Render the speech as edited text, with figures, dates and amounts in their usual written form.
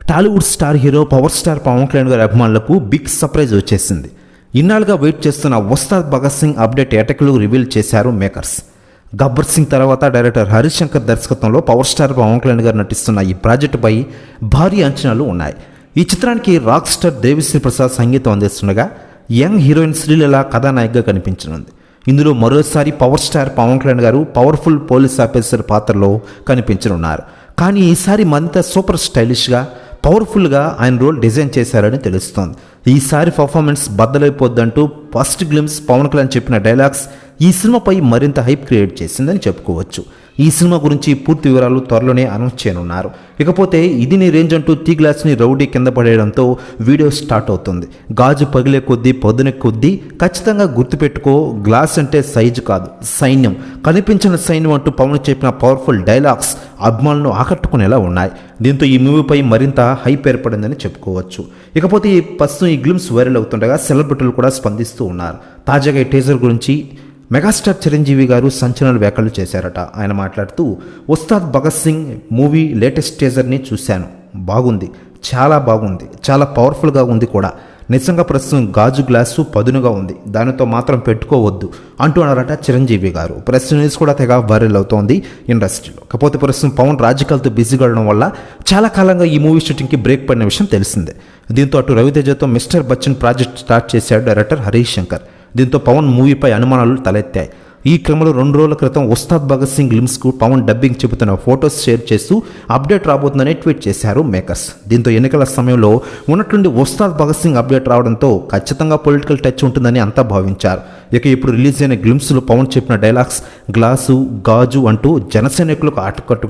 Tollywood star hero power star Pavan Kalyan గారి అభిమానులకు big surprise వచ్చేసింది. ఇన్నాళ్ళుగా వెయిట్ చేస్తున్న ఉస్తాద్ భగత్ సింగ్ అప్డేట్ ఏటకులు రివీల్ చేశారు మేకర్స్. గబ్బర్ సింగ్ తర్వాత డైరెక్టర్ హరీష్ శంకర్ దర్శకత్వంలో పవర్ స్టార్ పవన్ కళ్యాణ్ గారు నటిస్తున్న ఈ ప్రాజెక్టుపై భారీ అంచనాలు ఉన్నాయి. ఈ చిత్రానికి రాక్ స్టార్ దేవిశ్రీ ప్రసాద్ సంగీతం అందిస్తుండగా యంగ్ హీరోయిన్ శ్రీలీల కథానాయికగా కనిపించనుంది. ఇందులో మరోసారి పవర్ స్టార్ పవన్ కళ్యాణ్ గారు పవర్ఫుల్ పోలీస్ ఆఫీసర్ పాత్రలో కనిపించనున్నారు. కానీ ఈసారి మరింత సూపర్ స్టైలిష్గా పవర్ఫుల్గా ఆయన రోల్ డిజైన్ చేశారని తెలుస్తోంది. ఈసారి పర్ఫార్మెన్స్ బద్దలైపోద్దంటూ ఫస్ట్ గ్లిమ్స్ పవన్ కళ్యాణ్ చెప్పిన డైలాగ్స్ ఈ సినిమాపై మరింత హైప్ క్రియేట్ చేసిందని చెప్పుకోవచ్చు. ఈ సినిమా గురించి పూర్తి వివరాలు త్వరలోనే అనౌన్స్ చేయనున్నారు. ఇకపోతే ఇది నీ రేంజ్ అంటూ టీ గ్లాస్ని రౌడీ కింద పడేయడంతో వీడియో స్టార్ట్ అవుతుంది. గాజు పగిలే కొద్దీ పొద్దునే కొద్దీ ఖచ్చితంగా గుర్తుపెట్టుకో, గ్లాస్ అంటే సైజు కాదు సైన్యం, కనిపించిన సైన్యం అంటూ పవన్ చెప్పిన పవర్ఫుల్ డైలాగ్స్ అభిమానులను ఆకట్టుకునేలా ఉన్నాయి. దీంతో ఈ మూవీపై మరింత హైప్ ఏర్పడిందని చెప్పుకోవచ్చు. ఇకపోతే ప్రస్తుతం ఈ గ్లిమ్స్ వైరల్ అవుతుండగా సెలబ్రిటీలు కూడా స్పందిస్తూ ఉన్నారు. తాజాగా ఈ టీజర్ గురించి మెగాస్టార్ చిరంజీవి గారు సంచలన వ్యాఖ్యలు చేశారట. ఆయన మాట్లాడుతూ, ఉస్తాద్ భగత్ సింగ్ మూవీ లేటెస్ట్ టీజర్ని చూశాను, బాగుంది, చాలా బాగుంది, చాలా పవర్ఫుల్గా ఉంది కూడా. నిజంగా ప్రస్తుతం గాజు గ్లాసు పదునుగా ఉంది, దానితో మాత్రం పెట్టుకోవద్దు అంటూ అన్నారట చిరంజీవి గారు. ప్రెస్ న్యూస్ కూడా తెగ వైరల్ అవుతోంది ఇండస్ట్రీలో. కాకపోతే ప్రస్తుతం పవన్ రాజకీయాలతో బిజీగా ఉండడం వల్ల చాలా కాలంగా ఈ మూవీ షూటింగ్కి బ్రేక్ పడిన విషయం తెలిసిందే. దీంతో అటు రవితేజతో మిస్టర్ బచ్చన్ ప్రాజెక్ట్ స్టార్ట్ చేశాడు డైరెక్టర్ హరీష్ శంకర్. దీంతో పవన్ మూవీపై అనుమానాలు తలెత్తాయి. ఈ క్రమంలో 2 రోజుల క్రితం ఉస్తాద్ భగత్ సింగ్ గ్లిమ్స్కు పవన్ డబ్బింగ్ చెబుతున్న ఫొటోస్ షేర్ చేస్తూ అప్డేట్ రాబోతుందని ట్వీట్ చేశారు మేకర్స్. దీంతో ఎన్నికల సమయంలో ఉన్నట్లుండి ఉస్తాద్ భగత్ సింగ్ అప్డేట్ రావడంతో ఖచ్చితంగా పొలిటికల్ టచ్ ఉంటుందని అంతా భావించారు. ఇక ఇప్పుడు రిలీజ్ అయిన గ్లిమ్స్లో పవన్ చెప్పిన డైలాగ్స్ గ్లాసు గాజు అంటూ జనసైనికులకు ఆటకట్టుకు